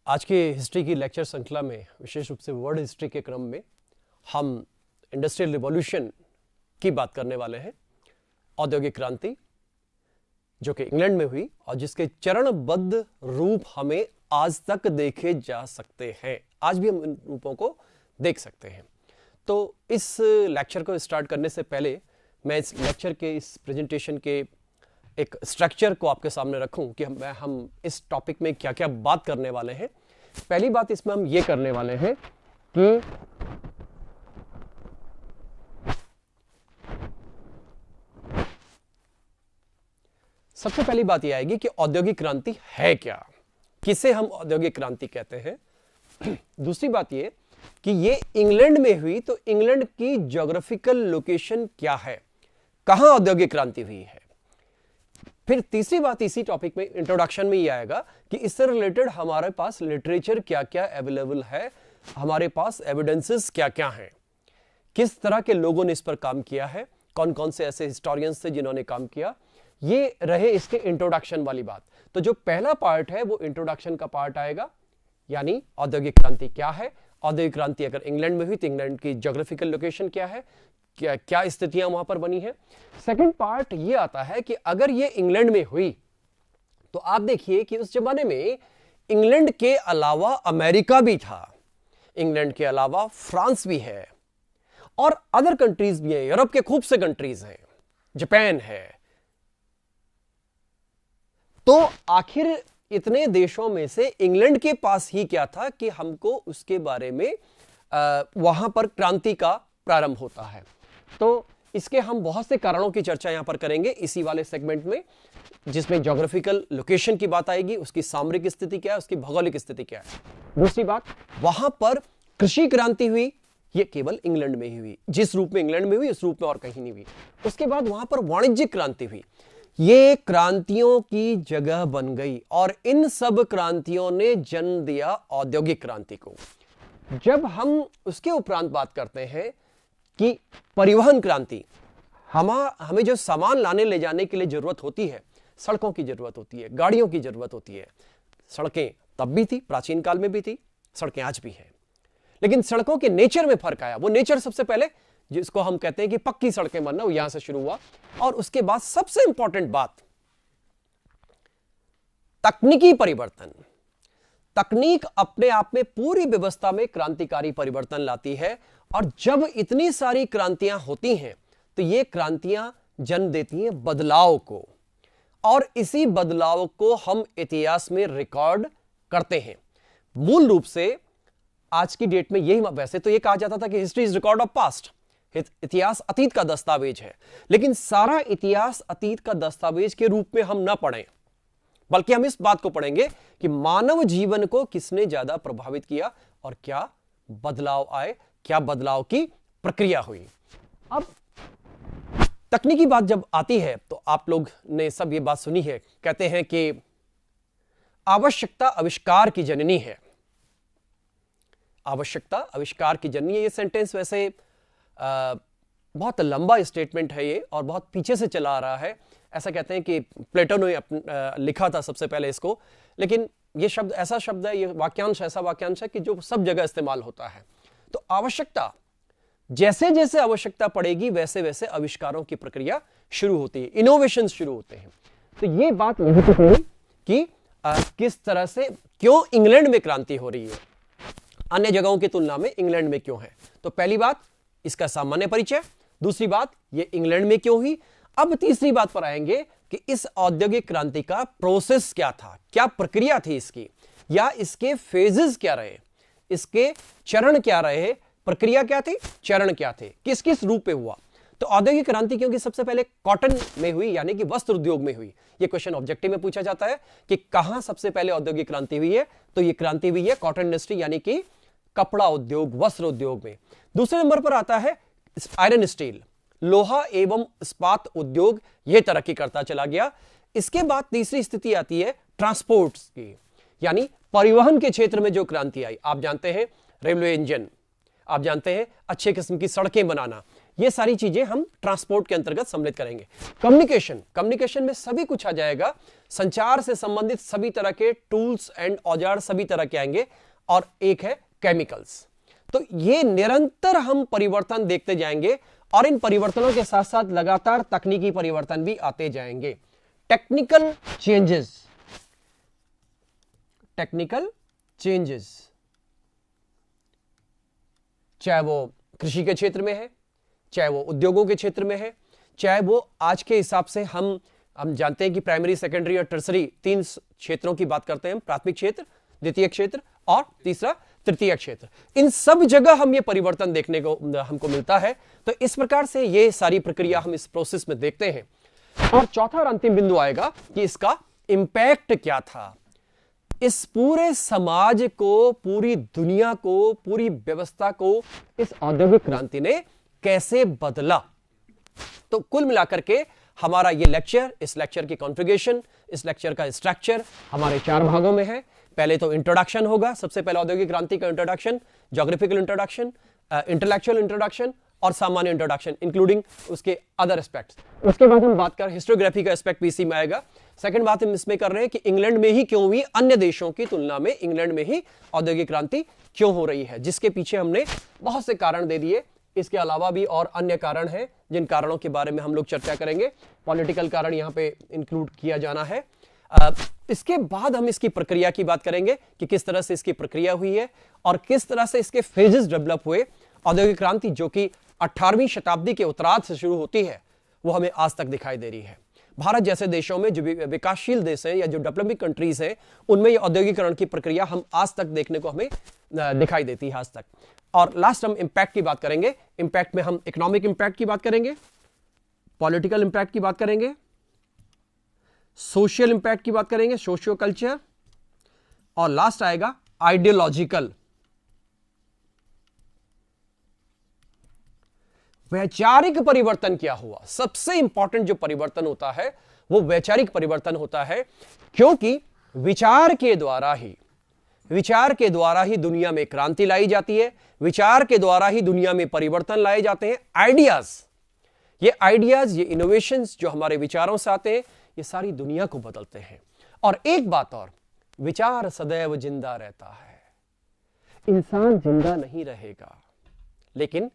आज के हिस्ट्री की लेक्चर श्रृंखला में विशेष रूप से वर्ल्ड हिस्ट्री के क्रम में हम इंडस्ट्रियल रिवॉल्यूशन की बात करने वाले हैं। औद्योगिक क्रांति जो कि इंग्लैंड में हुई और जिसके चरणबद्ध रूप हमें आज तक देखे जा सकते हैं। आज भी हम इन रूपों को देख सकते हैं। तो इस लेक्चर को स्टार्ट करने से पहले मैं इस लेक्चर के इस प्रेजेंटेशन के एक स्ट्रक्चर को आपके सामने रखूं कि हम इस टॉपिक में क्या क्या बात करने वाले हैं। पहली बात इसमें हम ये करने वाले हैं कि सबसे पहली बात यह आएगी कि औद्योगिक क्रांति है क्या, किसे हम औद्योगिक क्रांति कहते हैं। दूसरी बात यह कि ये इंग्लैंड में हुई तो इंग्लैंड की ज्योग्राफिकल लोकेशन क्या है, कहां औद्योगिक क्रांति हुई है। फिर तीसरी बात इसी टॉपिक में इंट्रोडक्शन में ये आएगा कि इससे रिलेटेड हमारे पास लिटरेचर क्या क्या अवेलेबल है, हमारे पास एविडेंसेस क्या क्या हैं, किस तरह के लोगों ने इस पर काम किया है, कौन कौन से ऐसे हिस्टोरियंस थे जिन्होंने काम किया। ये रहे इसके इंट्रोडक्शन वाली बात। तो जो पहला पार्ट है वो इंट्रोडक्शन का पार्ट आएगा, यानी औद्योगिक क्रांति क्या है, औद्योगिक क्रांति अगर इंग्लैंड में हुई तो इंग्लैंड की ज्योग्राफिकल लोकेशन क्या है, क्या स्थितियां वहां पर बनी है। सेकंड पार्ट ये आता है कि अगर ये इंग्लैंड में हुई तो आप देखिए कि उस जमाने में इंग्लैंड के अलावा अमेरिका भी था, इंग्लैंड के अलावा फ्रांस भी है और अदर कंट्रीज भी हैं, यूरोप के खूब से कंट्रीज हैं, जापान है। तो आखिर इतने देशों में से इंग्लैंड के पास ही क्या था कि हमको उसके बारे में वहां पर क्रांति का प्रारंभ होता है। तो इसके हम बहुत से कारणों की चर्चा यहां पर करेंगे इसी वाले सेगमेंट में, जिसमें ज्योग्राफिकल लोकेशन की बात आएगी, उसकी सामरिक स्थिति क्या है, उसकी भौगोलिक स्थिति क्या है। दूसरी बात, वहां पर कृषि क्रांति हुई, ये केवल इंग्लैंड में ही हुई, जिस रूप में इंग्लैंड में हुई उस रूप में और कहीं नहीं हुई। उसके बाद वहां पर वाणिज्यिक क्रांति हुई, ये क्रांतियों की जगह बन गई और इन सब क्रांतियों ने जन्म दिया औद्योगिक क्रांति को। जब हम उसके उपरांत बात करते हैं कि परिवहन क्रांति, हमें जो सामान लाने ले जाने के लिए जरूरत होती है, सड़कों की जरूरत होती है, गाड़ियों की जरूरत होती है। सड़कें तब भी थी, प्राचीन काल में भी थी, सड़कें आज भी हैं, लेकिन सड़कों के नेचर में फर्क आया। वो नेचर सबसे पहले जिसको हम कहते हैं कि पक्की सड़कें बनना, वो यहां से शुरू हुआ। और उसके बाद सबसे इंपॉर्टेंट बात, तकनीकी परिवर्तन। तकनीक अपने आप में पूरी व्यवस्था में क्रांतिकारी परिवर्तन लाती है और जब इतनी सारी क्रांतियां होती हैं तो ये क्रांतियां जन्म देती हैं बदलाव को, और इसी बदलाव को हम इतिहास में रिकॉर्ड करते हैं। मूल रूप से आज की डेट में यही, वैसे तो ये कहा जाता था कि history is record of past, इतिहास अतीत का दस्तावेज है, लेकिन सारा इतिहास अतीत का दस्तावेज के रूप में हम ना पढ़ें, बल्कि हम इस बात को पढ़ेंगे कि मानव जीवन को किसने ज्यादा प्रभावित किया और क्या बदलाव आए, क्या बदलाव की प्रक्रिया हुई। अब तकनीकी बात जब आती है तो आप लोग ने सब ये बात सुनी है, कहते हैं कि आवश्यकता आविष्कार की जननी है। आवश्यकता आविष्कार की जननी है, ये सेंटेंस वैसे बहुत लंबा स्टेटमेंट है ये और बहुत पीछे से चला आ रहा है। ऐसा कहते हैं कि प्लेटो ने लिखा था सबसे पहले इसको, लेकिन ये शब्द ऐसा शब्द है, ये वाक्यांश ऐसा वाक्यांश है कि जो सब जगह इस्तेमाल होता है। तो आवश्यकता, जैसे जैसे आवश्यकता पड़ेगी वैसे वैसे आविष्कारों की प्रक्रिया शुरू होती है, इनोवेशन शुरू होते हैं। तो ये बात महत्वपूर्ण कि किस तरह से, क्यों इंग्लैंड में क्रांति हो रही है, अन्य जगहों की तुलना में इंग्लैंड में क्यों है। तो पहली बात इसका सामान्य परिचय, दूसरी बात ये इंग्लैंड में क्यों हुई। अब तीसरी बात पर आएंगे कि इस औद्योगिक क्रांति का प्रोसेस क्या था, क्या प्रक्रिया थी इसकी, या इसके फेजेस क्या रहे, इसके चरण क्या रहे, प्रक्रिया क्या थी, चरण क्या थे, किस किस रूप में हुआ। तो औद्योगिक क्रांति क्योंकि सबसे पहले कॉटन में हुई, यानी कि वस्त्र उद्योग में हुई। ये क्वेश्चन ऑब्जेक्टिव में पूछा जाता है कि कहां सबसे पहले औद्योगिक क्रांति हुई है, तो ये क्रांति हुई है कॉटन इंडस्ट्री, यानी कि कपड़ा उद्योग, वस्त्र उद्योग में। दूसरे नंबर पर आता है आयरन स्टील, लोहा एवं इस्पात उद्योग, यह तरक्की करता चला गया। इसके बाद तीसरी स्थिति आती है ट्रांसपोर्ट की, यानी परिवहन के क्षेत्र में जो क्रांति आई। आप जानते हैं रेलवे इंजन, आप जानते हैं अच्छे किस्म की सड़कें बनाना, ये सारी चीजें हम ट्रांसपोर्ट के अंतर्गत सम्मिलित करेंगे। कम्युनिकेशन, कम्युनिकेशन में सभी कुछ आ जाएगा, संचार से संबंधित सभी तरह के टूल्स एंड औजार सभी तरह के आएंगे। और एक है केमिकल्स। तो ये निरंतर हम परिवर्तन देखते जाएंगे और इन परिवर्तनों के साथ साथ लगातार तकनीकी परिवर्तन भी आते जाएंगे। टेक्निकल चेंजेस, टेक्निकल चेंजेस, चाहे वो कृषि के क्षेत्र में है, चाहे वो उद्योगों के क्षेत्र में है, चाहे वो आज के हिसाब से हम जानते हैं कि प्राइमरी, सेकेंडरी और टर्सरी 3 क्षेत्रों की बात करते हैं, प्राथमिक क्षेत्र, द्वितीय क्षेत्र और तीसरा तृतीय क्षेत्र। इन सब जगह हम ये परिवर्तन देखने को हमको मिलता है। तो इस प्रकार से ये सारी प्रक्रिया हम इस प्रोसेस में देखते हैं। और चौथा और अंतिम बिंदु आएगा कि इसका इंपैक्ट क्या था, इस पूरे समाज को, पूरी दुनिया को, पूरी व्यवस्था को इस औद्योगिक क्रांति ने कैसे बदला। तो कुल मिलाकर के हमारा ये लेक्चर, इस लेक्चर की कॉन्फ़िगरेशन, इस लेक्चर का स्ट्रक्चर हमारे 4 भागों में है। पहले तो इंट्रोडक्शन होगा, सबसे पहले औद्योगिक क्रांति का introduction, geographical introduction, intellectual introduction और सामान्य इंट्रोडक्शन इंक्लूडिंग उसके अदर एस्पेक्ट्स। उसके बाद हम बात कर हिस्टोग्राफी का एस्पेक्ट भी इसी में आएगा। सेकंड बात हम इसमें कर रहे हैं कि इंग्लैंड में ही क्यों हुई, अन्य देशों की तुलना में इंग्लैंड में ही औद्योगिक क्रांति क्यों हो रही है, जिसके पीछे हमने बहुत से कारण दे दिए। इसके अलावा भी और अन्य कारण हैं जिन कारणों के बारे में हम लोग चर्चा करेंगे। पॉलिटिकल कारण यहाँ पे इंक्लूड किया जाना है। इसके बाद हम इसकी प्रक्रिया की बात करेंगे कि किस तरह से इसकी प्रक्रिया हुई है और किस तरह से इसके फेजेस डेवलप हुए। औद्योगिक क्रांति जो कि 18वीं शताब्दी के उत्तरार्ध से शुरू होती है, वो हमें आज तक दिखाई दे रही है। भारत जैसे देशों में, जो विकासशील देश हैं या जो डेवलपिंग कंट्रीज हैं, उनमें ये औद्योगिकरण की प्रक्रिया हम आज तक देखने को हमें दिखाई देती है आज तक। और लास्ट हम इंपैक्ट की बात करेंगे। इंपैक्ट में हम इकोनॉमिक इंपैक्ट की बात करेंगे, पॉलिटिकल इंपैक्ट की बात करेंगे, सोशल इंपैक्ट की बात करेंगे, सोशियो कल्चर, और लास्ट आएगा आइडियोलॉजिकल। वैचारिक परिवर्तन क्या हुआ। सबसे इंपॉर्टेंट जो परिवर्तन होता है वो वैचारिक परिवर्तन होता है, क्योंकि विचार के द्वारा ही दुनिया में क्रांति लाई जाती है, विचार के द्वारा ही दुनिया में परिवर्तन लाए जाते हैं। आइडियाज, ये इनोवेशंस जो हमारे विचारों से आते हैं, ये सारी दुनिया को बदलते हैं। और एक बात और, विचार सदैव जिंदा रहता है। इंसान जिंदा नहीं रहेगा, लेकिन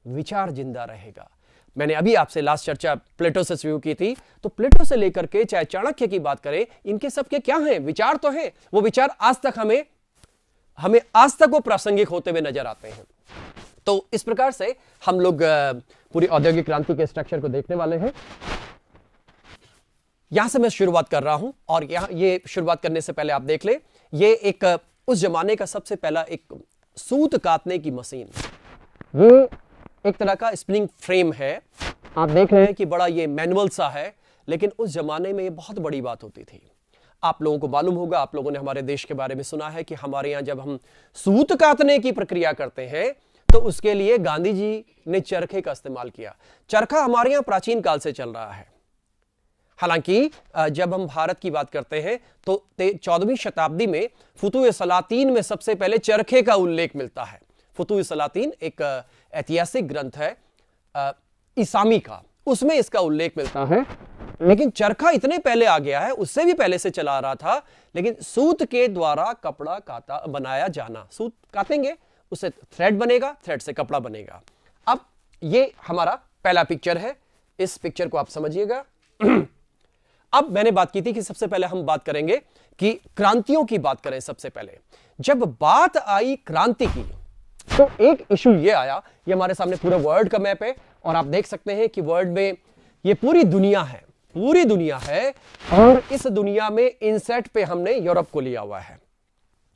विचार जिंदा रहेगा। मैंने अभी आपसे लास्ट चर्चा प्लेटो से शुरू की थी, तो प्लेटो से लेकर के चाहे चाणक्य की बात करें, इनके सबके क्या हैं, विचार तो हैं। वो विचार आज तक हमें आज तक वो प्रासंगिक होते हुए नजर आते हैं। तो इस प्रकार से हम लोग पूरी औद्योगिक क्रांति के स्ट्रक्चर को देखने वाले हैं। यहां से मैं शुरुआत कर रहा हूं, और ये शुरुआत करने से पहले आप देख ले, ये एक उस जमाने का सबसे पहला एक सूत काटने की मशीन, ये एक तरह का स्प्रिंग फ्रेम है। आप देख रहे हैं कि बड़ा ये मैनुअल सा है, लेकिन उस जमाने में ये बहुत बड़ी बात होती थी। आप लोगों को मालूम होगा, आप लोगों ने हमारे देश के बारे में सुना है कि हमारे यहाँ जब हम सूत काटने की प्रक्रिया करते हैं, तो उसके लिए गांधी जी ने चरखे का इस्तेमाल किया। चरखा हमारे यहाँ प्राचीन काल से चल रहा है। हालांकि जब हम भारत की बात करते हैं तो 14वीं शताब्दी में फुतूह-ए-सलातीन में सबसे पहले चरखे का उल्लेख मिलता है। फुतूह-ए-सलातीन एक ऐतिहासिक ग्रंथ है इसामी का, उसमें इसका उल्लेख मिलता है। लेकिन चरखा इतने पहले आ गया है, उससे भी पहले से चला आ रहा था, लेकिन सूत के द्वारा कपड़ा बनाया जाना। सूत काटेंगे, उससे थ्रेड बनेगा, थ्रेड से कपड़ा बनेगा। अब ये हमारा पहला पिक्चर है, इस पिक्चर को आप समझिएगा। अब मैंने बात की थी कि सबसे पहले हम बात करेंगे कि क्रांतियों की बात करें। सबसे पहले जब बात आई क्रांति की, तो एक इशू ये आया, ये हमारे सामने पूरा वर्ल्ड का मैप है, और आप देख सकते हैं कि वर्ल्ड में ये पूरी दुनिया है, और इस दुनिया में इनसेट पे हमने यूरोप को लिया हुआ है,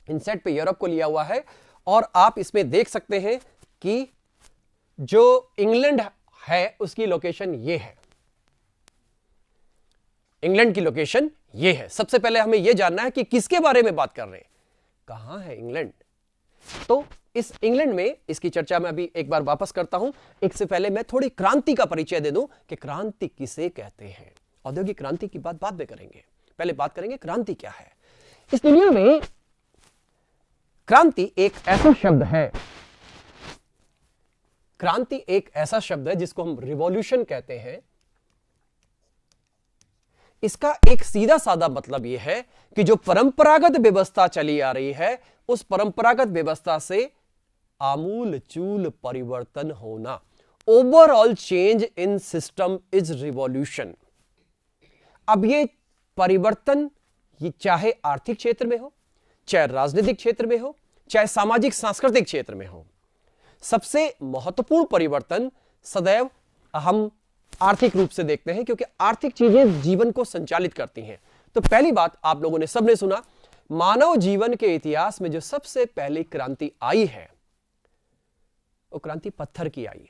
इनसेट पे यूरोप को लिया हुआ है। और आप इसमें देख सकते हैं कि जो इंग्लैंड है उसकी लोकेशन ये है, इंग्लैंड की लोकेशन ये है। सबसे पहले हमें यह जानना है कि किसके बारे में बात कर रहे हैं, कहां है इंग्लैंड। तो इस इंग्लैंड में, इसकी चर्चा मैं अभी एक बार वापस करता हूं। इससे पहले मैं थोड़ी क्रांति का परिचय दे दूं कि क्रांति किसे कहते हैं। औद्योगिक क्रांति की बात बाद में करेंगे, पहले बात करेंगे क्रांति क्या है। इस दुनिया में क्रांति एक ऐसा शब्द है क्रांति एक ऐसा शब्द है जिसको हम रिवॉल्यूशन कहते हैं। इसका एक सीधा साधा मतलब यह है कि जो परंपरागत व्यवस्था चली आ रही है उस परंपरागत व्यवस्था से आमूल चूल परिवर्तन होना। Overall change in system is revolution. अब ये परिवर्तन ये चाहे आर्थिक क्षेत्र में हो, चाहे राजनीतिक क्षेत्र में हो, चाहे सामाजिक सांस्कृतिक क्षेत्र में हो, सबसे महत्वपूर्ण परिवर्तन सदैव हम आर्थिक रूप से देखते हैं, क्योंकि आर्थिक चीजें जीवन को संचालित करती हैं। तो पहली बात आप लोगों ने सबने सुना, मानव जीवन के इतिहास में जो सबसे पहली क्रांति आई है वो क्रांति पत्थर की आई,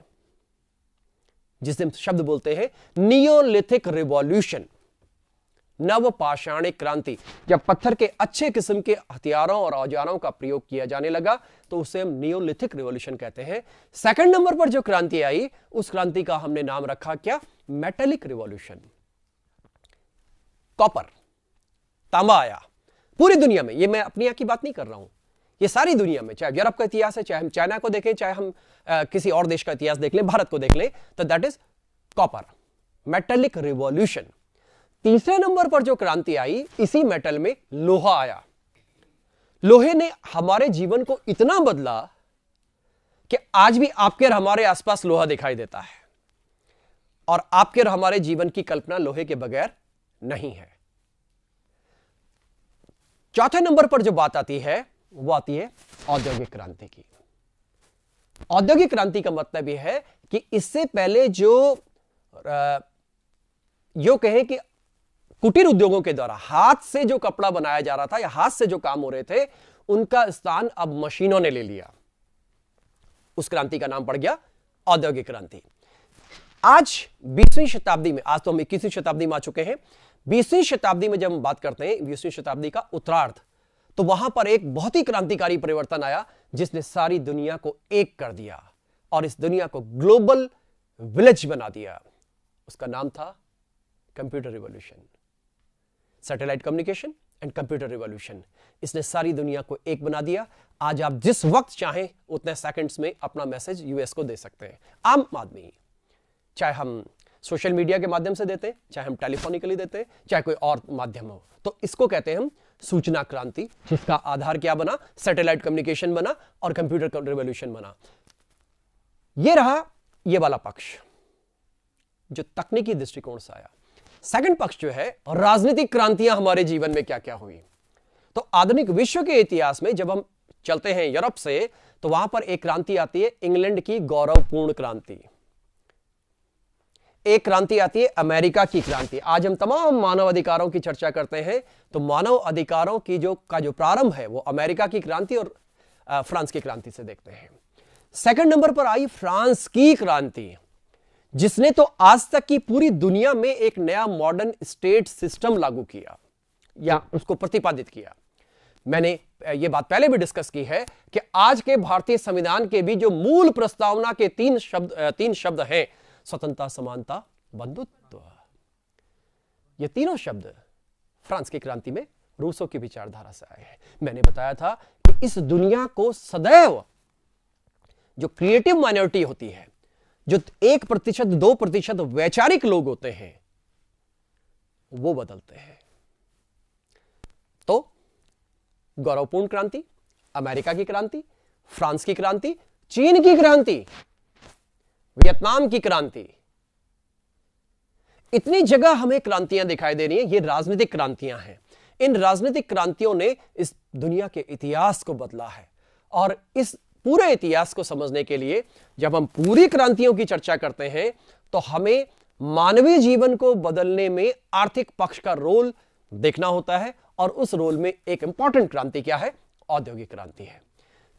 जिसे हम शब्द बोलते हैं नियोलिथिक रिवॉल्यूशन, नवपाषाणिक क्रांति। जब पत्थर के अच्छे किस्म के हथियारों और औजारों का प्रयोग किया जाने लगा तो उसे हम नियोलिथिक रिवॉल्यूशन कहते हैं। सेकंड नंबर पर जो क्रांति आई उस क्रांति का हमने नाम रखा क्या? Metallic revolution. कॉपर, तांबा आया पूरी दुनिया में। ये मैं अपनी यहाँ की बात नहीं कर रहा हूं, ये सारी दुनिया में, चाहे यूरोप का इतिहास है, चाहे हम चाइना को देखें, चाहे हम किसी और देश का इतिहास देख लें, भारत को देख लें, तो that is copper, metallic revolution. तीसरे नंबर पर जो क्रांति आई इसी मेटल में लोहा आया। लोहे ने हमारे जीवन को इतना बदला कि आज भी आपके और हमारे आसपास लोहा दिखाई देता है, और आपके और हमारे जीवन की कल्पना लोहे के बगैर नहीं है। चौथे नंबर पर जो बात आती है वो आती है औद्योगिक क्रांति की। औद्योगिक क्रांति का मतलब यह है कि इससे पहले जो कहें कि कुटीर उद्योगों के द्वारा हाथ से जो कपड़ा बनाया जा रहा था या हाथ से जो काम हो रहे थे, उनका स्थान अब मशीनों ने ले लिया। उस क्रांति का नाम पड़ गया औद्योगिक क्रांति। आज 20वीं शताब्दी में, आज तो हम 21वीं शताब्दी में आ चुके हैं, 20वीं शताब्दी में जब हम बात करते हैं 20वीं शताब्दी का उत्तरार्ध, तो वहां पर एक बहुत ही क्रांतिकारी परिवर्तन आया जिसने सारी दुनिया को एक कर दिया और इस दुनिया को ग्लोबल विलेज बना दिया। उसका नाम था computer revolution, satellite communication and computer revolution. इसने सारी दुनिया को एक बना दिया। आज आप जिस वक्त चाहें उतने सेकंड्स में अपना मैसेज यूएस को दे सकते हैं, आम आदमी, चाहे हम सोशल मीडिया के माध्यम से देते हैं, चाहे हम टेलीफोनिकली देते हैं, चाहे कोई और माध्यम हो। तो इसको कहते हैं हम सूचना क्रांति, जिसका आधार क्या बना? सैटेलाइट कम्युनिकेशन बना और कंप्यूटर रिवॉल्यूशन बना। यह रहा ये वाला पक्ष जो तकनीकी दृष्टिकोण से आया। सेकंड पक्ष जो है, राजनीतिक क्रांतियां हमारे जीवन में क्या क्या हुई। तो आधुनिक विश्व के इतिहास में जब हम चलते हैं यूरोप से, तो वहां पर एक क्रांति आती है इंग्लैंड की गौरवपूर्ण क्रांति, एक क्रांति आती है अमेरिका की क्रांति। आज हम तमाम मानव अधिकारों की चर्चा करते हैं, तो मानव अधिकारों की जो प्रारंभ है वो अमेरिका की क्रांति और फ्रांस की क्रांति से देखते हैं। सेकंड नंबर पर आई फ्रांस की क्रांति, जिसने तो आज तक की पूरी दुनिया में एक नया मॉडर्न स्टेट सिस्टम लागू किया या उसको प्रतिपादित किया। मैंने ये बात पहले भी डिस्कस की है कि आज के भारतीय संविधान के भी जो मूल प्रस्तावना के तीन शब्द हैं, स्वतंत्रता, समानता, बंधुत्व, ये तीनों शब्द फ्रांस की क्रांति में रूसों की विचारधारा से आए हैं। मैंने बताया था कि इस दुनिया को सदैव जो क्रिएटिव माइनॉरिटी होती है, जो 1%, 2% वैचारिक लोग होते हैं, वो बदलते हैं। तो गौरवपूर्ण क्रांति, अमेरिका की क्रांति, फ्रांस की क्रांति, चीन की क्रांति, वियतनाम की क्रांति, इतनी जगह हमें क्रांतियां दिखाई दे रही हैं। ये राजनीतिक क्रांतियां हैं। इन राजनीतिक क्रांतियों ने इस दुनिया के इतिहास को बदला है, और इस पूरे इतिहास को समझने के लिए जब हम पूरी क्रांतियों की चर्चा करते हैं तो हमें मानवीय जीवन को बदलने में आर्थिक पक्ष का रोल देखना होता है, और उस रोल में एक इंपॉर्टेंट क्रांति क्या है? औद्योगिक क्रांति है,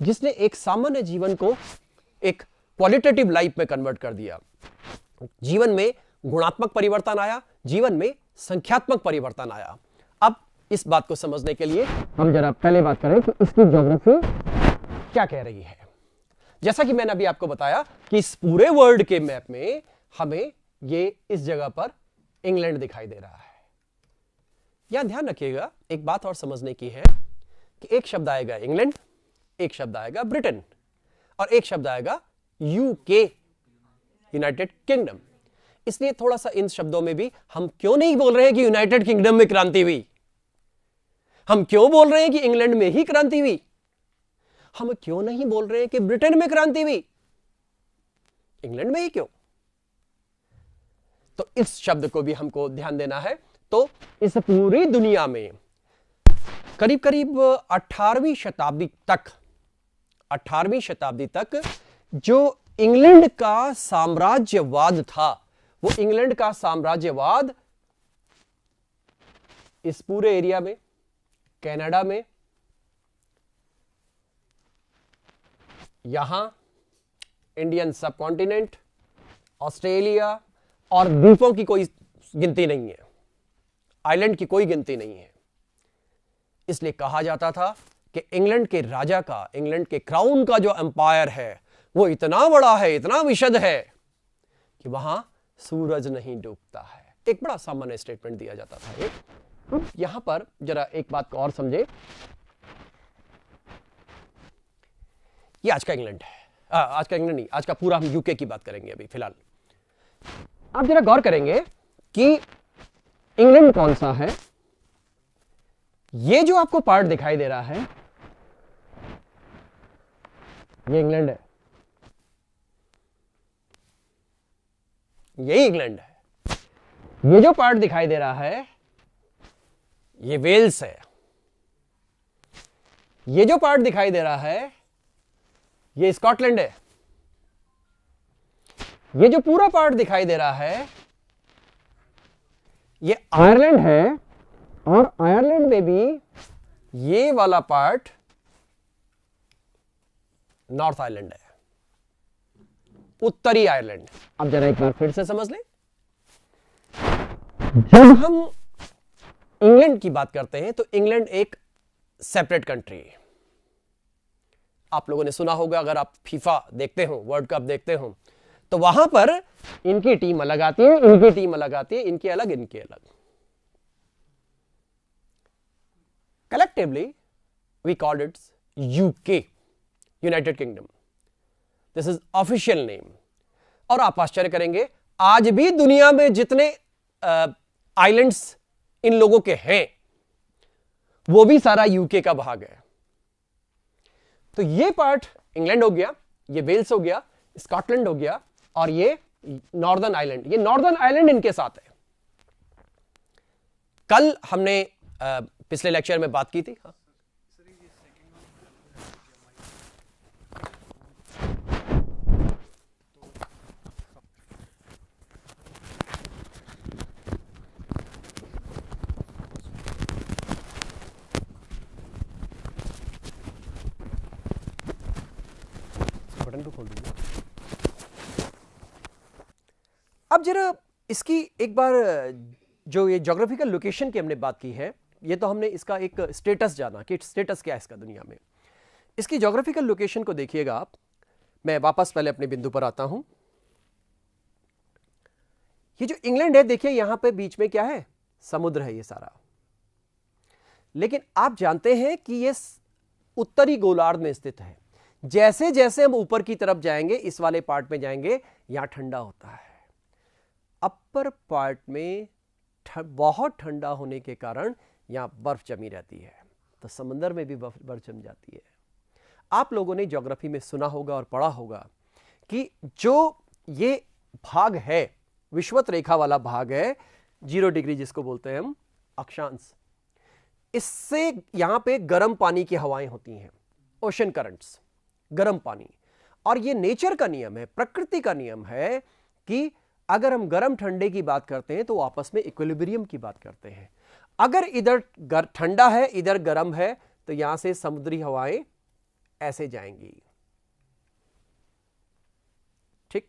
जिसने एक सामान्य जीवन को एक क्वालिटेटिव लाइफ में कन्वर्ट कर दिया। जीवन में गुणात्मक परिवर्तन आया, जीवन में संख्यात्मक परिवर्तन आया। अब इस बात को समझने के लिए हम जरा पहले बात करें कि इसकी ज्योग्राफी क्या कह रही है। जैसा कि मैंने अभी आपको बताया कि इस पूरे वर्ल्ड के मैप में हमें ये इस जगह पर इंग्लैंड दिखाई दे रहा है। यहां ध्यान रखिएगा, एक बात और समझने की है कि एक शब्द आएगा इंग्लैंड, एक शब्द आएगा ब्रिटेन, और एक शब्द आएगा यूके यूनाइटेड किंगडम। इसलिए थोड़ा सा इन शब्दों में भी हम क्यों नहीं बोल रहे हैं कि यूनाइटेड किंगडम में क्रांति हुई, हम क्यों बोल रहे हैं कि इंग्लैंड में ही क्रांति हुई, हम क्यों नहीं बोल रहे हैं कि ब्रिटेन में क्रांति हुई, इंग्लैंड में ही क्यों? तो इस शब्द को भी हमको ध्यान देना है। तो इस पूरी दुनिया में करीब करीब 18वीं शताब्दी तक जो इंग्लैंड का साम्राज्यवाद था, वो इंग्लैंड का साम्राज्यवाद इस पूरे एरिया में, कनाडा में, यहां इंडियन सबकॉन्टिनेंट, ऑस्ट्रेलिया और द्वीपों की कोई गिनती नहीं है, आइलैंड की कोई गिनती नहीं है। इसलिए कहा जाता था कि इंग्लैंड के राजा का, इंग्लैंड के क्राउन का जो एम्पायर है वो इतना बड़ा है, इतना विशद है कि वहां सूरज नहीं डूबता है। एक बड़ा सामान्य स्टेटमेंट दिया जाता था। एक यहां पर जरा एक बात को और समझे, ये आज का इंग्लैंड है, आज का इंग्लैंड नहीं, आज का पूरा हम यूके की बात करेंगे अभी फिलहाल। आप जरा गौर करेंगे कि इंग्लैंड कौन सा है। ये जो आपको पार्ट दिखाई दे रहा है ये इंग्लैंड है, यही इंग्लैंड है। ये जो पार्ट दिखाई दे रहा है ये वेल्स है। ये जो पार्ट दिखाई दे रहा है ये स्कॉटलैंड है। ये जो पूरा पार्ट दिखाई दे रहा है ये आयरलैंड है, और आयरलैंड में भी ये वाला पार्ट नॉर्थ आयरलैंड है, उत्तरी आयरलैंड। अब जरा एक बार फिर से समझ लें, जब हम इंग्लैंड की बात करते हैं तो इंग्लैंड एक सेपरेट कंट्री है। आप लोगों ने सुना होगा, अगर आप फीफा देखते हो, वर्ल्ड कप देखते हो, तो वहां पर इनकी टीम अलग आती है, इनकी टीम अलग आती है, इनकी अलग, इनकी अलग। Collectively, we called it UK, United Kingdom. This is official name. और आप आश्चर्य करेंगे, आज भी दुनिया में जितने आइलैंड्स इन लोगों के हैं वो भी सारा यूके का भाग है। तो ये पार्ट इंग्लैंड हो गया, ये वेल्स हो गया, स्कॉटलैंड हो गया, और ये नॉर्दर्न आइलैंड, ये नॉर्दर्न आइलैंड इनके साथ है। कल हमने पिछले लेक्चर में बात की थी। हाँ? बटन को खोल दीजिए। अब जरा इसकी एक बार जो ये ज्योग्राफिकल लोकेशन की हमने बात की है, ये तो हमने इसका एक स्टेटस जाना कि स्टेटस क्या है इसका दुनिया में। इसकी ज्योग्राफिकल लोकेशन को देखिएगा आप। मैं वापस पहले अपने बिंदु पर आता हूं। ये जो इंग्लैंड है, देखिए यहां पे बीच में क्या है, समुद्र है ये सारा। लेकिन आप जानते हैं कि ये उत्तरी गोलार्ध में स्थित है। जैसे जैसे हम ऊपर की तरफ जाएंगे, इस वाले पार्ट में जाएंगे, यहां ठंडा होता है। अपर पार्ट में बहुत ठंडा होने के कारण यहां बर्फ जमी रहती है, तो समंदर में भी बर्फ जम जाती है। आप लोगों ने ज्योग्राफी में सुना होगा और पढ़ा होगा कि जो ये भाग है, विषुवत रेखा वाला भाग है, 0 डिग्री जिसको बोलते हैं हम अक्षांश, इससे यहां पे गर्म पानी की हवाएं होती हैं, ओशन करंट्स, गर्म पानी। और ये नेचर का नियम है, प्रकृति का नियम है कि अगर हम गर्म ठंडे की बात करते हैं तो आपस में इक्विलिब्रियम की बात करते हैं। अगर इधर ठंडा है, इधर गर्म है, तो यहां से समुद्री हवाएं ऐसे जाएंगी। ठीक,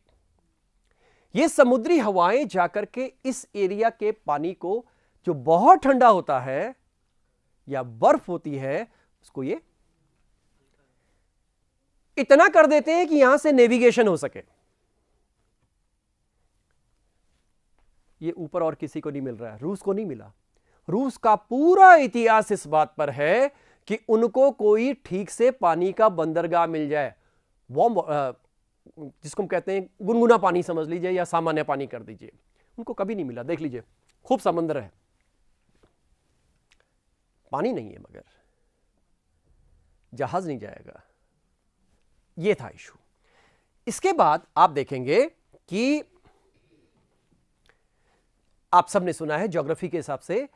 ये समुद्री हवाएं जाकर के इस एरिया के पानी को, जो बहुत ठंडा होता है या बर्फ होती है, उसको ये इतना कर देते हैं कि यहां से नेविगेशन हो सके। ये ऊपर और किसी को नहीं मिल रहा है, रूस को नहीं मिला। रूस का पूरा इतिहास इस बात पर है कि उनको कोई ठीक से पानी का बंदरगाह मिल जाए। जिसको हम कहते हैं गुनगुना पानी समझ लीजिए या सामान्य पानी कर दीजिए, उनको कभी नहीं मिला। देख लीजिए, खूब समंदर है, पानी नहीं है, मगर जहाज नहीं जाएगा। यह था इशू। इसके बाद आप देखेंगे कि आप सबने सुना है ज्योग्राफी के हिसाब से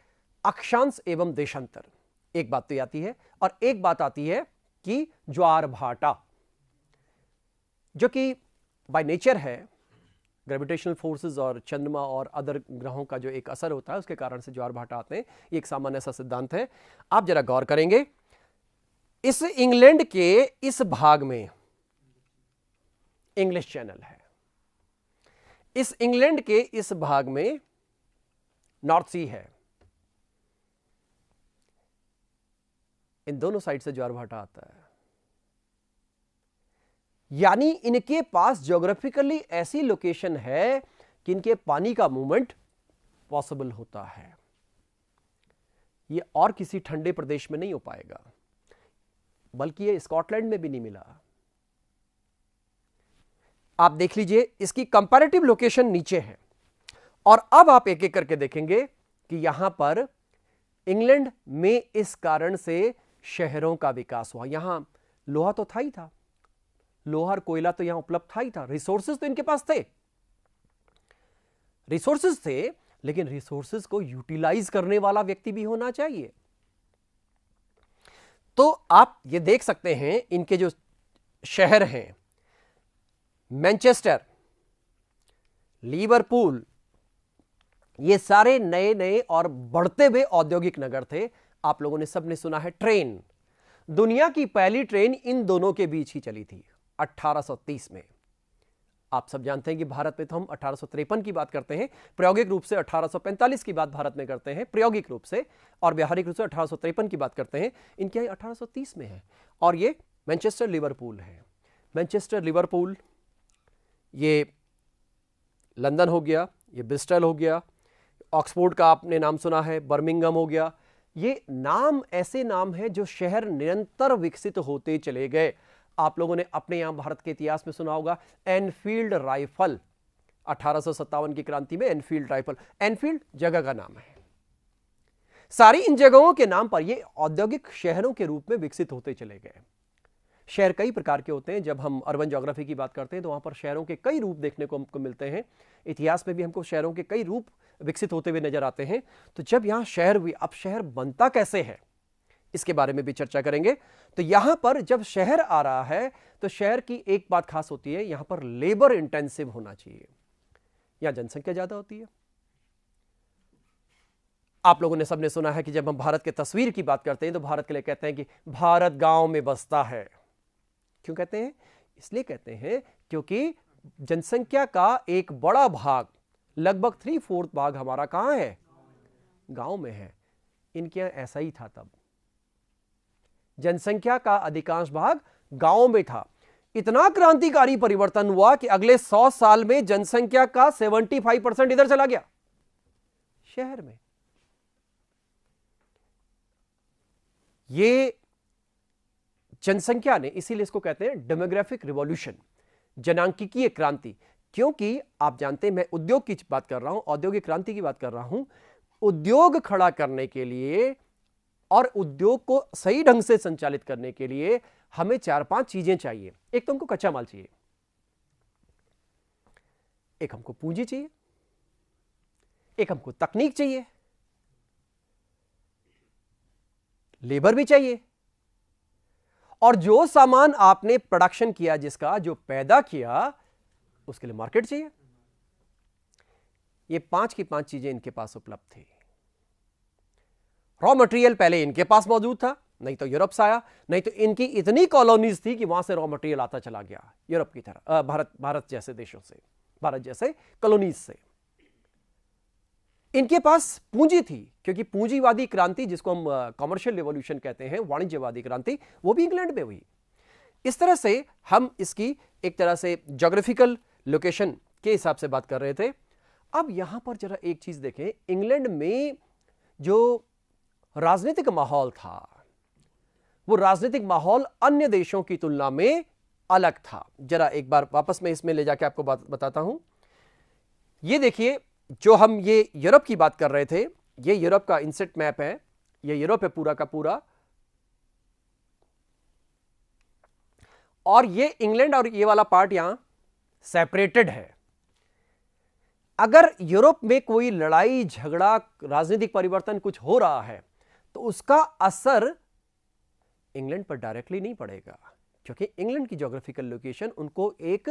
अक्षांश एवं देशांतर, एक बात तो आती है, और एक बात आती है कि ज्वार भाटा, जो कि बाय नेचर है, ग्रेविटेशनल फोर्सेस और चंद्रमा और अदर ग्रहों का जो एक असर होता है उसके कारण से ज्वार भाटा आते हैं। ये एक सामान्य सा सिद्धांत है। आप जरा गौर करेंगे, इस इंग्लैंड के इस भाग में इंग्लिश चैनल है, इस इंग्लैंड के इस भाग में नॉर्थ सी है, इन दोनों साइड से ज्वार भाटा आता है। यानी इनके पास ज्योग्राफिकली ऐसी लोकेशन है कि इनके पानी का मूवमेंट पॉसिबल होता है। यह और किसी ठंडे प्रदेश में नहीं हो पाएगा, बल्कि यह स्कॉटलैंड में भी नहीं मिला। आप देख लीजिए, इसकी कंपैरेटिव लोकेशन नीचे है, और अब आप एक एक करके देखेंगे कि यहां पर इंग्लैंड में इस कारण से शहरों का विकास हुआ। यहां लोहा तो था ही था, लोहा और कोयला तो यहां उपलब्ध था ही था, रिसोर्सेज तो इनके पास थे, रिसोर्सेज थे, लेकिन रिसोर्सेज को यूटिलाइज करने वाला व्यक्ति भी होना चाहिए। तो आप ये देख सकते हैं, इनके जो शहर हैं, मैनचेस्टर, लिवरपूल, ये सारे नए नए और बढ़ते हुए औद्योगिक नगर थे। आप लोगों ने सबने सुना है ट्रेन, दुनिया की पहली ट्रेन इन दोनों के बीच ही चली थी 1830 में। आप सब जानते हैं कि भारत में तो हम 1853 की बात करते हैं, प्रायोगिक रूप से 1845 की बात भारत में करते हैं प्रायोगिक रूप से, और व्यावहारिक रूप से 1853 की बात करते हैं। इनके यहाँ 1830 में है, और ये मैनचेस्टर लिवरपूल है। मैनचेस्टर लिवरपूल, ये लंदन हो गया, ये ब्रिस्टल हो गया, ऑक्सफोर्ड का आपने नाम सुना है, बर्मिंघम हो गया। ये नाम ऐसे नाम हैं जो शहर निरंतर विकसित होते चले गए। आप लोगों ने अपने यहां भारत के इतिहास में सुना होगा एनफील्ड राइफल, 1857 की क्रांति में एनफील्ड राइफल, एनफील्ड जगह का नाम है। सारी इन जगहों के नाम पर ये औद्योगिक शहरों के रूप में विकसित होते चले गए। शहर कई प्रकार के होते हैं। जब हम अर्बन ज्योग्राफी की बात करते हैं तो वहां पर शहरों के कई रूप देखने को हमको मिलते हैं। इतिहास में भी हमको शहरों के कई रूप विकसित होते हुए नजर आते हैं। तो जब यहां शहर हुई, अब शहर बनता कैसे है इसके बारे में भी चर्चा करेंगे। तो यहां पर जब शहर आ रहा है तो शहर की एक बात खास होती है, यहां पर लेबर इंटेंसिव होना चाहिए, यहां जनसंख्या ज्यादा होती है। आप लोगों ने सबने सुना है कि जब हम भारत के तस्वीर की बात करते हैं तो भारत के लिए कहते हैं कि भारत गांव में बसता है। क्यों कहते हैं? इसलिए कहते हैं क्योंकि जनसंख्या का एक बड़ा भाग, लगभग 3/4 भाग हमारा कहां है? गांव में है। इनके यहां ऐसा ही था। तब जनसंख्या का अधिकांश भाग गांव में था। इतना क्रांतिकारी परिवर्तन हुआ कि अगले 100 साल में जनसंख्या का 75% इधर चला गया, शहर में। ये जनसंख्या ने, इसीलिए इसको कहते हैं डेमोग्राफिक रिवॉल्यूशन, जनांकिकीय क्रांति। क्योंकि आप जानते हैं मैं उद्योग की बात कर रहा हूं, औद्योगिक क्रांति की बात कर रहा हूं। उद्योग खड़ा करने के लिए और उद्योग को सही ढंग से संचालित करने के लिए हमें 4-5 चीजें चाहिए। एक तो हमको कच्चा माल चाहिए, एक हमको पूंजी चाहिए, एक हमको तकनीक चाहिए, लेबर भी चाहिए, और जो सामान आपने प्रोडक्शन किया, जिसका जो पैदा किया, उसके लिए मार्केट चाहिए। ये 5 की 5 चीजें इनके पास उपलब्ध थी। रॉ मटेरियल पहले इनके पास मौजूद था, नहीं तो यूरोप से आया, नहीं तो इनकी इतनी कॉलोनीज थी कि वहां से रॉ मटेरियल आता चला गया यूरोप की तरह, भारत जैसे देशों से, भारत जैसे कॉलोनीज से। इनके पास पूंजी थी, क्योंकि पूंजीवादी क्रांति, जिसको हम कॉमर्शियल रिवॉल्यूशन कहते हैं, वाणिज्यवादी क्रांति, वो भी इंग्लैंड में हुई। इस तरह से हम इसकी एक तरह से ज्योग्राफिकल लोकेशन के हिसाब से बात कर रहे थे। अब यहां पर जरा एक चीज देखें, इंग्लैंड में जो राजनीतिक माहौल था, वो राजनीतिक माहौल अन्य देशों की तुलना में अलग था। जरा एक बार वापस मैं इसमें ले जाके आपको बात बताता हूं। ये देखिए, जो हम ये यूरोप की बात कर रहे थे, ये यूरोप का इंसेट मैप है, ये यूरोप है पूरा का पूरा, और ये इंग्लैंड और ये वाला पार्ट यहां सेपरेटेड है। अगर यूरोप में कोई लड़ाई झगड़ा, राजनीतिक परिवर्तन कुछ हो रहा है, तो उसका असर इंग्लैंड पर डायरेक्टली नहीं पड़ेगा, क्योंकि इंग्लैंड की ज्योग्राफिकल लोकेशन उनको एक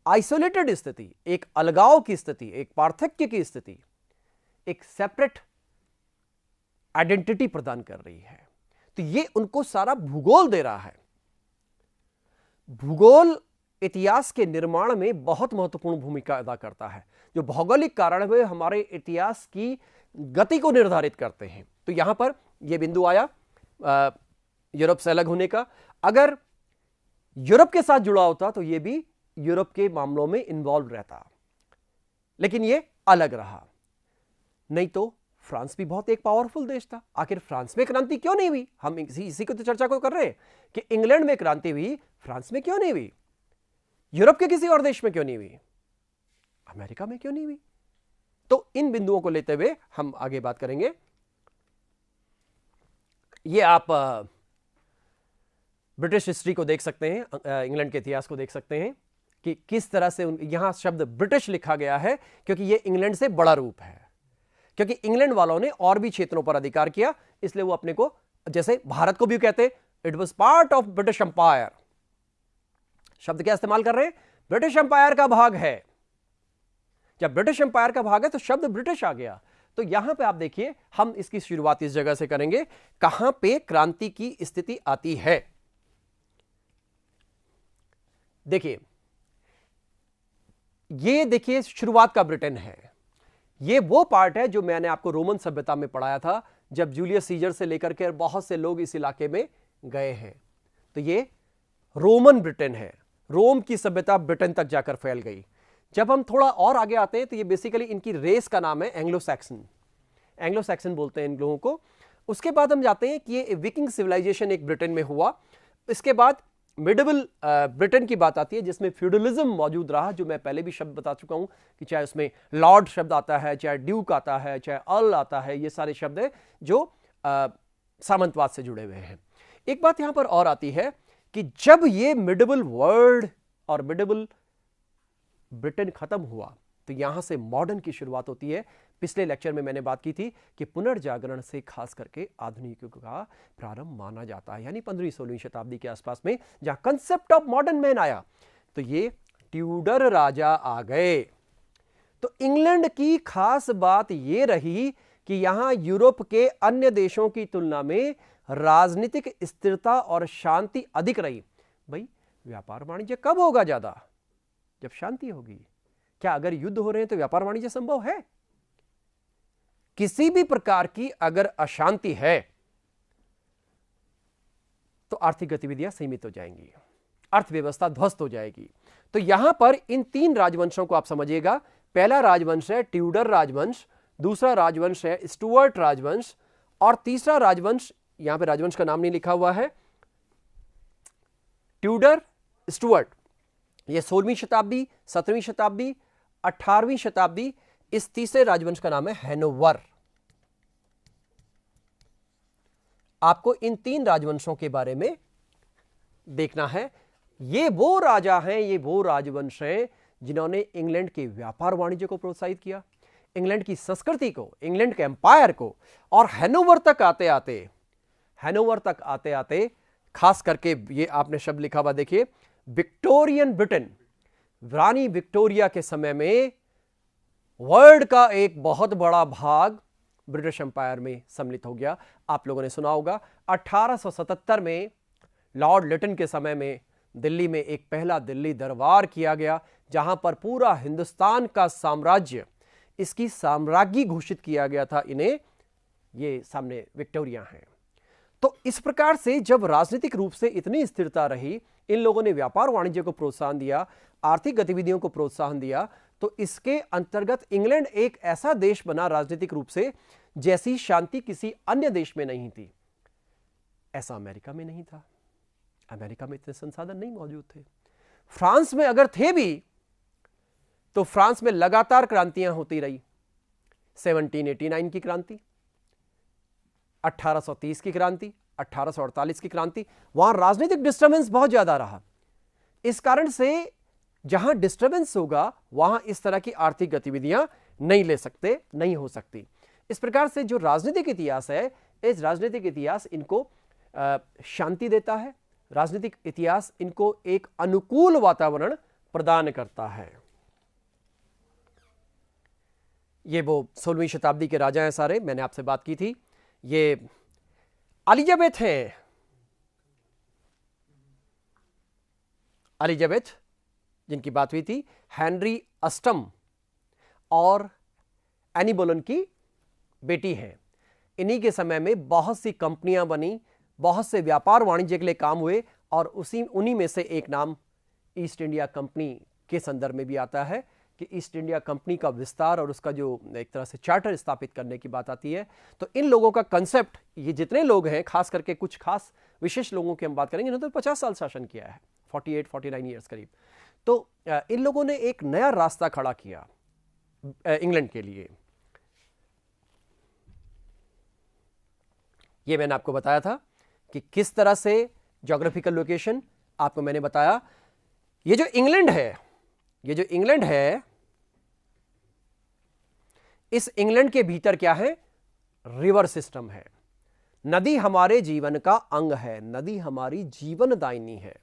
आइसोलेटेड स्थिति, एक अलगाव की स्थिति, एक पार्थक्य की स्थिति, एक सेपरेट आइडेंटिटी प्रदान कर रही है। तो ये उनको सारा भूगोल दे रहा है। भूगोल इतिहास के निर्माण में बहुत महत्वपूर्ण भूमिका अदा करता है। जो भौगोलिक कारण वे हमारे इतिहास की गति को निर्धारित करते हैं। तो यहां पर यह बिंदु आया यूरोप से अलग होने का। अगर यूरोप के साथ जुड़ा होता तो यह भी यूरोप के मामलों में इन्वॉल्व रहता, लेकिन यह अलग रहा। नहीं तो फ्रांस भी बहुत एक पावरफुल देश था। आखिर फ्रांस में क्रांति क्यों नहीं हुई? हम इसी को तो चर्चा को कर रहे हैं कि इंग्लैंड में क्रांति हुई, फ्रांस में क्यों नहीं हुई? यूरोप के किसी और देश में क्यों नहीं हुई? अमेरिका में क्यों नहीं हुई? तो इन बिंदुओं को लेते हुए हम आगे बात करेंगे। ये आप ब्रिटिश हिस्ट्री को देख सकते हैं, इंग्लैंड के इतिहास को देख सकते हैं कि किस तरह से यहां शब्द ब्रिटिश लिखा गया है, क्योंकि यह इंग्लैंड से बड़ा रूप है। क्योंकि इंग्लैंड वालों ने और भी क्षेत्रों पर अधिकार किया, इसलिए वो अपने को, जैसे भारत को भी कहते it was part of British Empire. शब्द क्या इस्तेमाल कर रहे हैं? ब्रिटिश एम्पायर का भाग है। जब ब्रिटिश एम्पायर का भाग है तो शब्द ब्रिटिश आ गया। तो यहां पे आप देखिए, हम इसकी शुरुआत इस जगह से करेंगे, कहां पे क्रांति की स्थिति आती है। देखिए, ये देखिए शुरुआत का ब्रिटेन है। ये वो पार्ट है जो मैंने आपको रोमन सभ्यता में पढ़ाया था, जब जूलियस सीजर से लेकर के बहुत से लोग इस इलाके में गए हैं। तो ये रोमन ब्रिटेन है। रोम की सभ्यता ब्रिटेन तक जाकर फैल गई। जब हम थोड़ा और आगे आते हैं तो ये बेसिकली इनकी रेस का नाम है एंग्लो सैक्सन। एंग्लो सैक्सन बोलते हैं इन लोगों को। उसके बाद हम जाते हैं कि ये विकिंग सिविलाइजेशन एक ब्रिटेन में हुआ। इसके बाद मिडिवल ब्रिटेन की बात आती है, जिसमें फ्यूडलिज्म मौजूद रहा, जो मैं पहले भी शब्द बता चुका हूं कि चाहे उसमें लॉर्ड शब्द आता है, चाहे ड्यूक आता है, चाहे अर्ल आता है, ये सारे शब्द हैं जो सामंतवाद से जुड़े हुए हैं। एक बात यहां पर और आती है कि जब ये मिडिवल वर्ल्ड और मिडिवल ब्रिटेन खत्म हुआ तो यहां से मॉडर्न की शुरुआत होती है। पिछले लेक्चर में मैंने बात की थी कि पुनर्जागरण से खास करके आधुनिक युग का प्रारंभ माना जाता है, यानी 15वीं-16वीं शताब्दी के आसपास में, जहां कंसेप्ट ऑफ मॉडर्न मैन आया। तो ये ट्यूडर राजा आ गए। तो इंग्लैंड की खास बात यह रही कि यहां यूरोप के अन्य देशों की तुलना में राजनीतिक स्थिरता और शांति अधिक रही। भाई, व्यापार वाणिज्य कब होगा ज्यादा? जब शांति होगी। क्या अगर युद्ध हो रहे हैं तो व्यापार वाणिज्य संभव है? किसी भी प्रकार की अगर अशांति है तो आर्थिक गतिविधियां सीमित हो जाएंगी, अर्थव्यवस्था ध्वस्त हो जाएगी। तो यहां पर इन तीन राजवंशों को आप समझिएगा। पहला राजवंश है ट्यूडर राजवंश, दूसरा राजवंश है स्टुअर्ट राजवंश, और तीसरा राजवंश, यहां पे राजवंश का नाम नहीं लिखा हुआ है, ट्यूडर स्टुअर्ट। यह 16वीं शताब्दी, 17वीं शताब्दी, 18वीं शताब्दी। इस तीसरे राजवंश का नाम है हैनोवर। आपको इन तीन राजवंशों के बारे में देखना है। ये वो राजा हैं, ये वो राजवंश हैं जिन्होंने इंग्लैंड के व्यापार वाणिज्य को प्रोत्साहित किया, इंग्लैंड की संस्कृति को, इंग्लैंड के एम्पायर को। और हैनोवर तक आते आते खास करके ये आपने शब्द लिखा हुआ देखिए, विक्टोरियन ब्रिटेन, रानी विक्टोरिया के समय में वर्ल्ड का एक बहुत बड़ा भाग ब्रिटिश एम्पायर में सम्मिलित हो गया। आप लोगों ने सुना होगा 1877 में लॉर्ड लिटन के समय में दिल्ली में एक पहला दिल्ली दरबार किया गया, जहां पर पूरा हिंदुस्तान का साम्राज्य, इसकी साम्राज्ञी घोषित किया गया था इन्हें। ये सामने विक्टोरिया हैं। तो इस प्रकार से जब राजनीतिक रूप से इतनी स्थिरता रही, इन लोगों ने व्यापार वाणिज्य को प्रोत्साहन दिया, आर्थिक गतिविधियों को प्रोत्साहन दिया, तो इसके अंतर्गत इंग्लैंड एक ऐसा देश बना राजनीतिक रूप से जैसी शांति किसी अन्य देश में नहीं थी। ऐसा अमेरिका में नहीं था। अमेरिका में इतने संसाधन नहीं मौजूद थे। फ्रांस में अगर थे भी तो फ्रांस में लगातार क्रांतियां होती रही। 1789 की क्रांति, 1830 की क्रांति, 1848 की क्रांति, वहां राजनीतिक डिस्टर्बेंस बहुत ज्यादा रहा। इस कारण से जहां डिस्टर्बेंस होगा वहां इस तरह की आर्थिक गतिविधियां नहीं हो सकती। इस प्रकार से जो राजनीतिक इतिहास है, इस राजनीतिक इतिहास इनको शांति देता है, राजनीतिक इतिहास इनको एक अनुकूल वातावरण प्रदान करता है। ये वो 16वीं शताब्दी के राजा हैं सारे, मैंने आपसे बात की थी। ये एलिजाबेथ हैं, एलिजाबेथ जिनकी बात हुई थी, हेनरी अष्टम और एनी बोलेन की बेटी हैं। इन्हीं के समय में बहुत सी कंपनियां बनी, बहुत से व्यापार वाणिज्य के लिए काम हुए, और उन्हीं में से एक नाम ईस्ट इंडिया कंपनी के संदर्भ में भी आता है कि ईस्ट इंडिया कंपनी का विस्तार और उसका जो एक तरह से चार्टर स्थापित करने की बात आती है। तो इन लोगों का कंसेप्ट, ये जितने लोग हैं, खास करके कुछ खास विशेष लोगों की हम बात करेंगे, इन्होंने तो 50 साल शासन किया है, 48-49 ईयर्स करीब। तो इन लोगों ने एक नया रास्ता खड़ा किया इंग्लैंड के लिए। ये मैंने आपको बताया था कि किस तरह से ज्योग्राफिकल लोकेशन आपको मैंने बताया। ये जो इंग्लैंड है, इस इंग्लैंड के भीतर क्या है? रिवर सिस्टम है। नदी हमारे जीवन का अंग है, नदी हमारी जीवनदायिनी है।